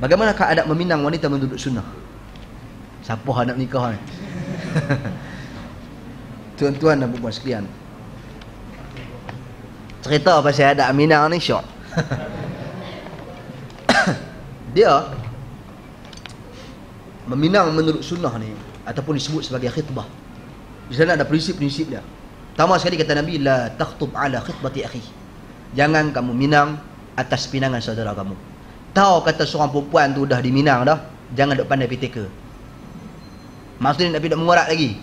Bagaimana adab meminang wanita menurut sunnah? Siapa nak nikah ni? Tuan-tuan dan puan sekalian, cerita pasal adab minang ni syok. Dia meminang menurut sunnah ni ataupun disebut sebagai khitbah. Di sana ada prinsip-prinsip dia. Pertama sekali kata Nabi, la takhtub ala khitbati akhi. Jangan kamu minang atas pinangan saudara kamu. Tahu kata seorang perempuan tu dah diminang dah, jangan duk pandai piteka. Maksudnya nak pergi duk mengorak lagi.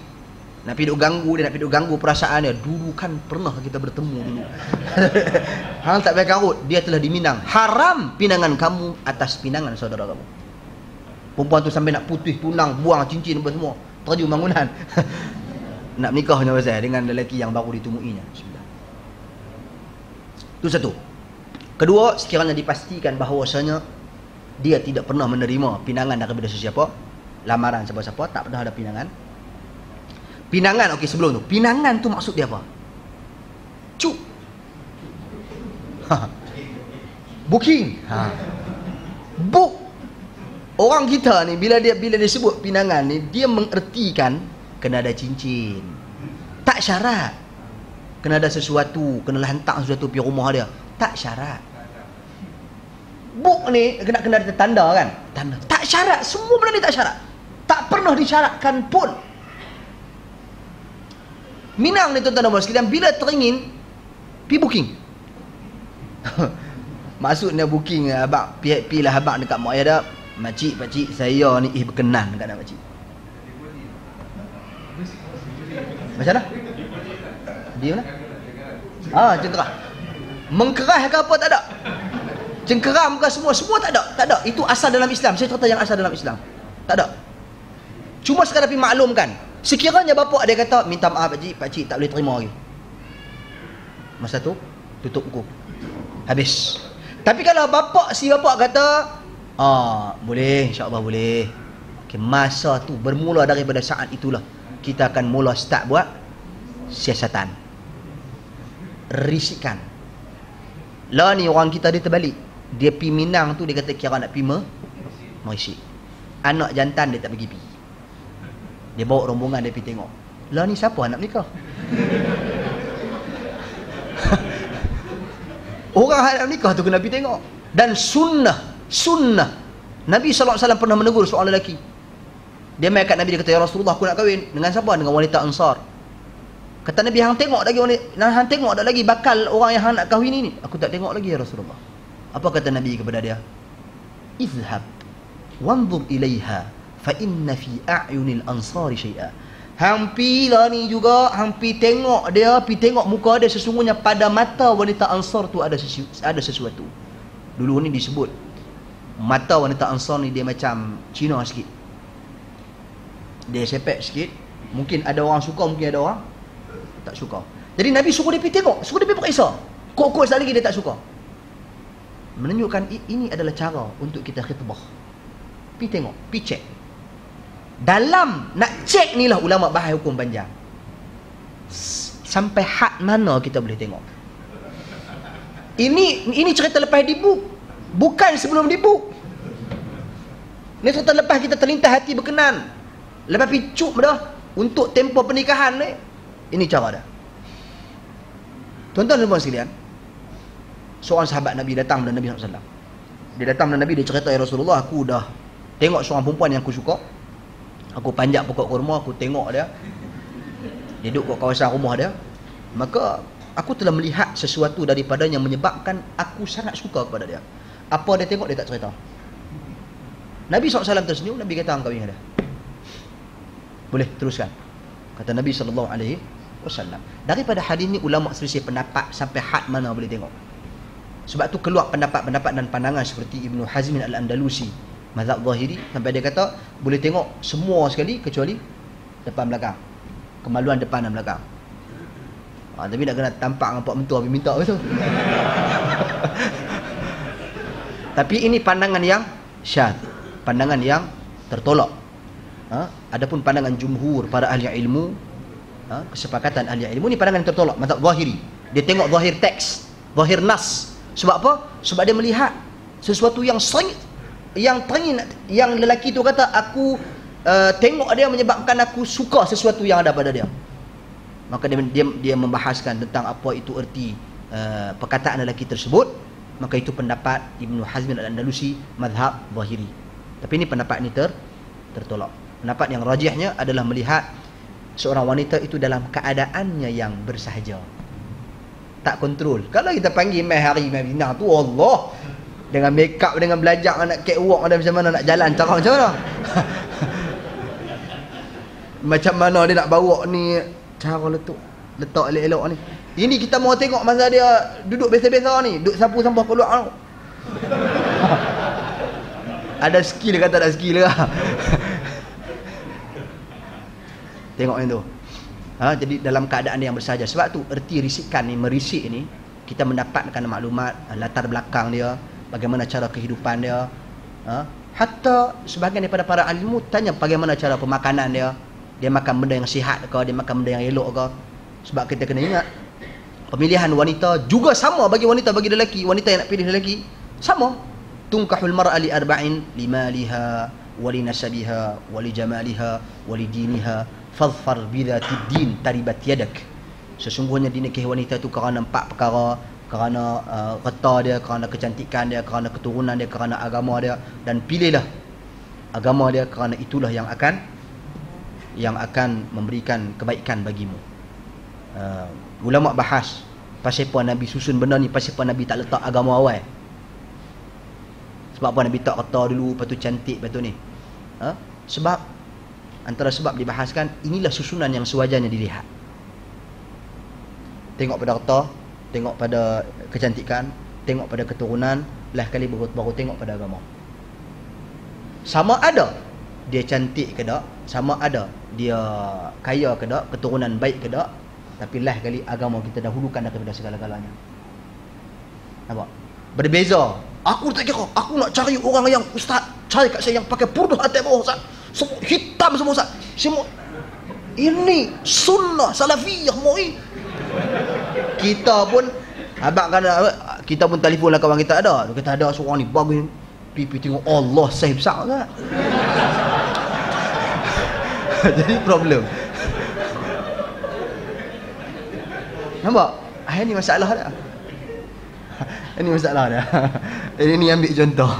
Nak pergi duk ganggu dia, nak pergi duk ganggu perasaan dia. Dulu kan pernah kita bertemu dulu. Hang tak payah karut, dia telah diminang. Haram pinangan kamu atas pinangan saudara kamu. Perempuan tu sampai nak putih tunang, buang cincin apa semua, terjun bangunan. Nak menikahnya pasal dengan lelaki yang baru ditemuinya. Bismillah. Itu satu. Kedua, sekiranya dipastikan bahawasanya dia tidak pernah menerima pinangan daripada sesiapa, lamaran siapa-siapa, tak pernah ada pinangan. Pinangan, okey, sebelum tu, pinangan tu maksud dia apa? Cuk. Booking. Book. Orang kita ni bila dia sebut pinangan ni, dia mengertikan kena ada cincin. Tak syarat. Kena ada sesuatu, kena hantar sesuatu pergi rumah dia. Tak syarat. Book ni kena ada tanda kan? Tanda. Tak syarat. Semua benda ni tak syarat. Tak pernah disyaratkan pun. Minang ni tuan-tuan dan puan sekalian, bila teringin pergi booking. Maksudnya booking abang pi lah abang dekat mak ayah dah. Makcik saya ni berkenan dekat nak makcik. Macam mana? Dia mana? Cengkerah. Mengkerah ke apa tak ada. Cengkeram ke semua tak ada. Tak ada. Itu asal dalam Islam. Saya cerita yang asal dalam Islam. Tak ada. Cuma sekadar pergi maklumkan. Sekiranya bapak dia kata, minta maaf pakcik tak boleh terima lagi. Masa tu tutup buku. Habis. Tapi kalau si bapak kata, boleh, insya-Allah boleh. Okay, masa tu bermula daripada saat itulah kita akan mula start buat siasatan. Risikan. Lah ni orang kita dia terbalik. Dia pi minang tu dia kata kira nak pi merisik. Anak jantan dia tak pergi pi. Dia bawa rombongan dia pi tengok. Lah ni siapa nak menikah? Orang nak menikah tu kena pi tengok. Dan sunnah Nabi SAW pernah menegur seorang lelaki. Dia mai kat Nabi, dia kata, ya Rasulullah, aku nak kahwin dengan siapa? Dengan wanita Ansar. Kata Nabi, hang tengok lagi hang tengok tak lagi bakal orang yang hang nak kahwin ini? Aku tak tengok lagi ya Rasulullah. Apa kata Nabi kepada dia? Izhab wanzur ilaiha fa inna fi a'yunil ansari syai'a. Hang pi lah ni juga, hang pi tengok dia, pi tengok muka dia, sesungguhnya pada mata wanita Ansar tu ada sesuatu. Dulu ni disebut mata wanita Ansar ni dia macam Cina sikit. Dia sepek sikit. Mungkin ada orang suka, mungkin ada orang tak suka. Jadi Nabi suruh dia pergi tengok, suruh dia pergi periksa. Kok sekali lagi dia tak suka. Menunjukkan ini adalah cara untuk kita khitbah. Pergi tengok, pergi cek. Dalam nak cek ni lah ulama bahas hukum panjang. Sampai had mana kita boleh tengok. Ini cerita lepas di book, bukan sebelum di book. Ini cerita lepas kita terlintas hati berkenan. Lepas picup dah untuk tempoh pernikahan ni. Ini cara dah. Tuan-tuan dan puan sekalian, seorang sahabat Nabi datang kepada Nabi SAW. Dia datang kepada Nabi, dia cerita, ya Rasulullah, aku dah tengok seorang perempuan yang aku suka. Aku panjat pokok kurma, aku tengok dia. Dia duduk kat kawasan rumah dia. Maka aku telah melihat sesuatu daripadanya yang menyebabkan aku sangat suka kepada dia. Apa dia tengok, dia tak cerita. Nabi SAW tersenyum, Nabi kata, hang kahwin dia. Boleh, teruskan. Kata Nabi SAW. Daripada hadis ni ulama selisih pendapat sampai had mana boleh tengok. Sebab tu keluar pendapat-pendapat dan pandangan seperti Ibnu Hazm Al-Andalusi, mazhab Zahiri, sampai dia kata boleh tengok semua sekali kecuali depan belakang. Kemaluan depan dan belakang. Tapi nak kena tampak dengan pak mentua pergi minta betul. Tapi ini pandangan yang syadz, pandangan yang tertolak. Adapun pandangan jumhur para ahli ilmu, kesepakatan ahli ilmu, ni pandangan yang tertolak, mazhab Zahiri. Dia tengok zahir teks, zahir nas. Sebab apa? Sebab dia melihat sesuatu yang sangat yang teringin, yang lelaki tu kata aku tengok dia menyebabkan aku suka sesuatu yang ada pada dia. Maka dia membahaskan tentang apa itu erti perkataan lelaki tersebut. Maka itu pendapat Ibnu Hazm Al-Andalusi, mazhab Zahiri. Tapi ini pendapat ini tertolak. Pendapat yang rajihnya adalah melihat seorang wanita itu dalam keadaannya yang bersahaja, tak kontrol. Kalau kita panggil mai hari mai bina tu, Allah, dengan make up, dengan belajar nak catwalk, ada macam mana nak jalan, cara macam mana macam mana dia nak bawa ni, cara letak elok-elok ni. Ini kita mau tengok masa dia duduk biasa-biasa ni, duduk sapu-sampah keluar tu. Ada skill ke tak ada skill ke? Tengok yang tu. Jadi dalam keadaan yang bersahaja. Sebab tu erti risikan ni, merisik ni, kita mendapatkan maklumat latar belakang dia, bagaimana cara kehidupan dia. Hatta sebahagian daripada para ilmu tanya bagaimana cara pemakanan dia. Dia makan benda yang sihat ke, dia makan benda yang elok ke. Sebab kita kena ingat, pemilihan wanita juga sama bagi wanita, bagi lelaki. Wanita yang nak pilih lelaki sama. Tunkahul mar'a li arba'in, limaliha, wali nasabiha, wali jamaliha, wali diniha, fadfar bidhatid din taribat yadak. Sesungguhnya dinikahi wanita itu kerana 4 perkara. Kerana reta dia, kerana kecantikan dia, kerana keturunan dia, kerana agama dia. Dan pilihlah agama dia, kerana itulah yang akan memberikan kebaikan bagimu. Ulama bahas pasal apa Nabi susun benda ni, pasal apa Nabi tak letak agama awal. Sebab apa Nabi tak reta dulu, lepas tu cantik, lepas tu ni. Sebab antara sebab dibahaskan, inilah susunan yang sewajarnya dilihat. Tengok pada reta, tengok pada kecantikan, tengok pada keturunan, lah kali baru tengok pada agama. Sama ada dia cantik ke tak, sama ada dia kaya ke tak, keturunan baik ke tak, tapi lah kali agama kita dahulukan daripada segala-galanya. Nampak? Berbeza. Aku tak kira, aku nak cari orang yang ustaz, cari kat saya yang pakai purdah atas bawah ustaz, semua hitam semua ustaz, semua ini sunnah salafiyah moi. Kita pun kita pun telefon lah kawan kita ada. Kita ada seorang ni bagus, pipi tengok Allah sahih besar tak? Jadi problem. Nampak? Ini masalah dah. Ini masalah dah. Ini ambil contoh.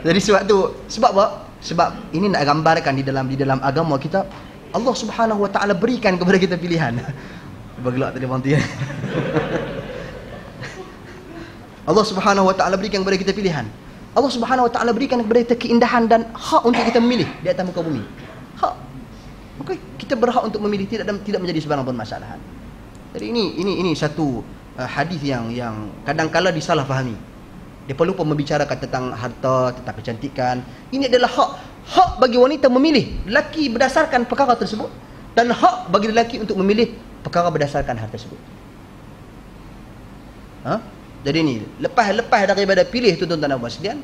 Jadi sebab tu, sebab apa? Sebab ini nak gambarkan di dalam agama kita, Allah Subhanahu Wa Taala berikan kepada kita pilihan. Bergelak telefon tu ya. Allah Subhanahu Wa Taala berikan kepada kita pilihan. Allah Subhanahu Wa Taala berikan kepada kita keindahan dan hak untuk kita memilih di atas muka bumi. Hak. Okey, kita berhak untuk memilih, tidak menjadi sebarang pun masalah. Jadi ini satu hadis yang kadang-kala disalahfahami. Dia perlu pun membicarakan tentang harta, tentang kecantikan. Ini adalah hak bagi wanita memilih lelaki berdasarkan perkara tersebut, dan hak bagi lelaki untuk memilih perkara berdasarkan hal tersebut. Jadi ni lepas daripada pilih tuan-tuan dan puan sekalian,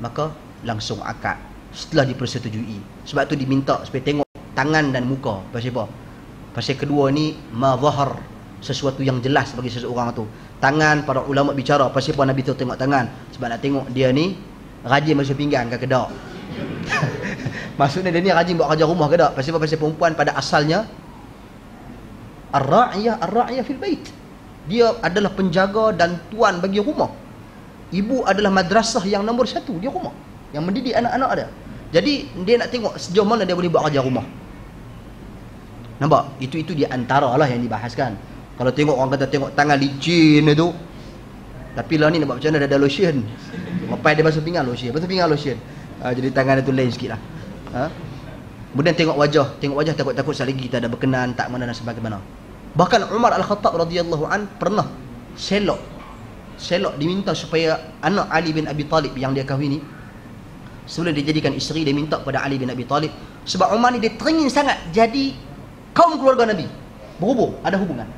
maka langsung akad setelah dipersetujui. Sebab tu diminta supaya tengok tangan dan muka. Pasal apa? Pasal kedua ni mazhar, sesuatu yang jelas bagi seseorang tu. Tangan, para ulama bicara pasal apa Nabi tu tengok tangan? Sebab nak tengok dia ni rajin masuk pinggan ke tak. Maksudnya dia ni rajin buat kerja rumah ke tak? Pasal apa? Pasal perempuan pada asalnya ar-ra'iyah fil bait. Dia adalah penjaga dan tuan bagi rumah. Ibu adalah madrasah yang nombor 1 di rumah, yang mendidik anak-anak dia. Jadi dia nak tengok sejauh mana dia boleh buat kerja rumah. Nampak? Itu di antara lah yang dibahaskan. Kalau tengok orang kata tengok tangan licin itu, tapi lah ni nak buat macam mana, ada lotion. Lepas dia basuh pinggan lotion. Jadi tangan dia tu lain sikit lah. Kemudian tengok wajah takut-takut sekali lagi kita ada berkenan tak mana dan sebagaimana. Bahkan Umar Al-Khattab radhiyallahu an pernah selok diminta supaya anak Ali bin Abi Talib yang dia kahwini, sebelum dia jadikan isteri, dia minta kepada Ali bin Abi Talib, sebab Umar ni dia teringin sangat jadi kaum keluarga Nabi, berhubung, ada hubungan.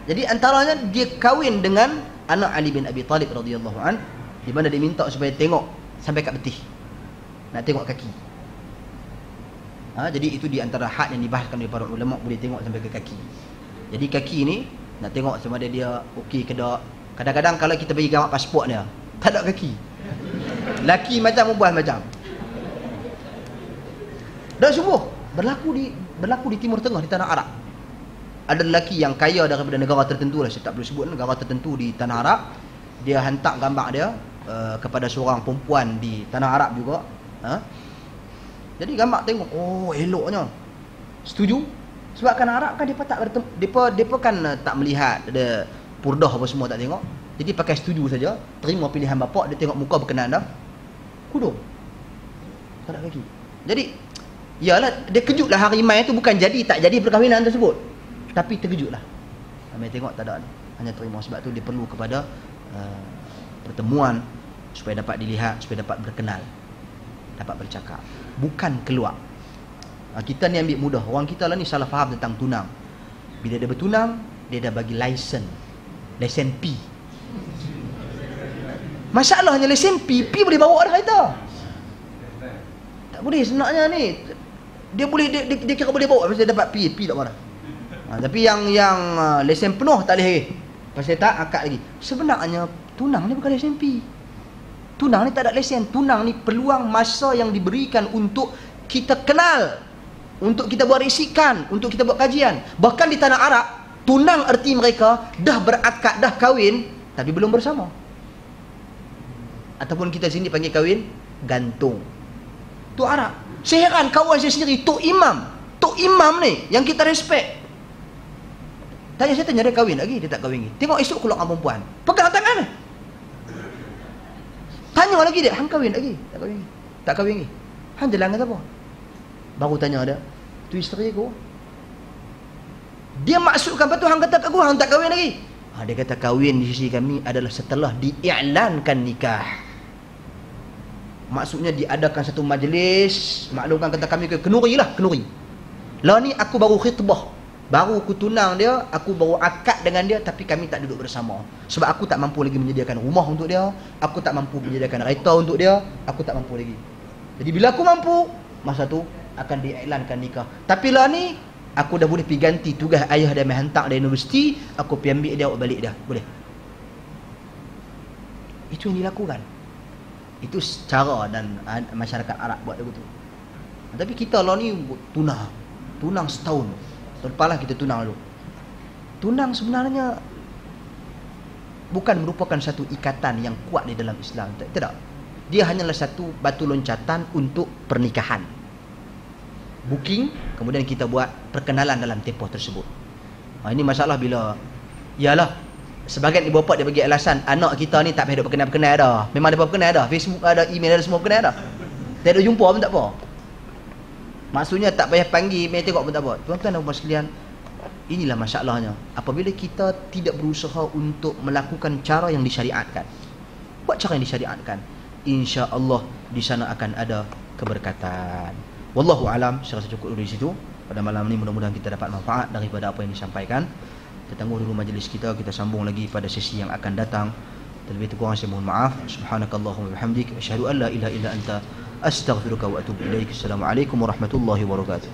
Jadi antaranya dia kahwin dengan anak Ali bin Abi Talib radhiyallahu an, di mana dia minta supaya tengok sampai kat betih, nak tengok kaki. Jadi itu di antara hak yang dibahaskan oleh para ulama, boleh tengok sampai ke kaki. Jadi kaki ni nak tengok sama ada dia okey ke tak. Kadang-kadang kalau kita bagi gambar pasport dia, tak ada kaki. Laki macam, perempuan macam. Dan sungguh berlaku di Timur Tengah, di tanah Arab. Ada lelaki yang kaya daripada negara tertentu lah, saya tak perlu sebut negara tertentu di tanah Arab. Dia hantar gambar dia kepada seorang perempuan di tanah Arab juga. Jadi gambar tengok, oh eloknya. Setuju? Sebab kan Arab kan depa kan tak melihat ada purdah apa semua, tak tengok. Jadi pakai setuju saja, terima pilihan bapak, dia tengok muka berkenan dah. Kudung. Tak ada lagi. Jadi yalah, dia kejutlah hari mai tu bukan jadi tak jadi perkahwinan tersebut. Tapi terkejutlah. Kami tengok tak ada, hanya terima. Sebab tu dia perlu kepada pertemuan supaya dapat dilihat, supaya dapat berkenal, dapat bercakap, bukan keluar. Kita ni ambil mudah. Orang kita lah ni salah faham tentang tunang. Bila dia bertunang, dia dah bagi lesen P. Masalahnya lesen P boleh bawa dah kereta. Tak boleh sebenarnya ni. Dia boleh dia kira boleh bawa pasal dia dapat P tak mana. Tapi yang lesen penuh tak boleh lagi. Pasal tak akad lagi. Sebenarnya tunang ni bukan lesen P. Tunang ni tak ada lesen. Tunang ni peluang masa yang diberikan untuk kita kenal, untuk kita buat risikan, untuk kita buat kajian. Bahkan di tanah Arab, tunang erti mereka dah berakad, dah kahwin, tapi belum bersama. Ataupun kita sini panggil kahwin gantung. Tu Arab. Saya heran kawan saya sendiri, Tok Imam ni yang kita respect. Saya tanya dia kahwin lagi, dia tak kahwin lagi. Tengok esok keluar dengan perempuan, pegang tangan dia. Tanya lagi dia, hang kahwin lagi? Tak kahwin lagi. Tak kahwin lagi. Hang jalan kata apa? Baru tanya dia, tu isteri aku. Dia maksudkan apa tu? Hang kata kat aku, hang tak kahwin lagi. Dia kata kahwin di sisi kami adalah setelah diiklankan nikah. Maksudnya diadakan satu majlis, maklumkan kata kami kenuri lah, kenuri. Lah ni aku baru khitbah, baru aku tunang dia, aku baru akad dengan dia, tapi kami tak duduk bersama. Sebab aku tak mampu lagi menyediakan rumah untuk dia, aku tak mampu menyediakan kereta untuk dia, aku tak mampu lagi. Jadi bila aku mampu, masa tu akan diiklankan nikah. Tapi lah ni aku dah boleh pergi ganti tugas ayah dia mai hantar dari universiti, aku pergi ambil dia, balik dia. Boleh. Itu yang dilakukan. Itu cara dan masyarakat Arab buat begitu. Tapi kita lah ni tunang setahun. Terpalah kita tunang dulu. Tunang sebenarnya bukan merupakan satu ikatan yang kuat di dalam Islam. Tidak. Dia hanyalah satu batu loncatan untuk pernikahan. Booking, kemudian kita buat perkenalan dalam tempoh tersebut. Ini masalah bila ialah sebahagian ibu bapa dia bagi alasan anak kita ni tak payah duk berkenal-berkenal dah. Memang ada berkenal dah, Facebook ada, email ada, semua berkenal dah. Tak ada jumpa pun tak apa. Maksudnya tak payah panggil, main tengok pun tak apa. Tuan-tuan dan puan sekalian, inilah masalahnya. Apabila kita tidak berusaha untuk melakukan cara yang disyariatkan, buat cara yang disyariatkan, insya-Allah di sana akan ada keberkatan. Wallahu alam, saya rasa cukup dulu di situ. Pada malam ni mudah-mudahan kita dapat manfaat daripada apa yang disampaikan. Kita tangguh dulu majlis kita sambung lagi pada sesi yang akan datang. Terlebih kurang saya mohon maaf. Subhanakallahumma wa bihamdik, asyhadu an la ilaha illa anta, astaghfiruka wa atubu ilaik. Assalamualaikum warahmatullahi wabarakatuh.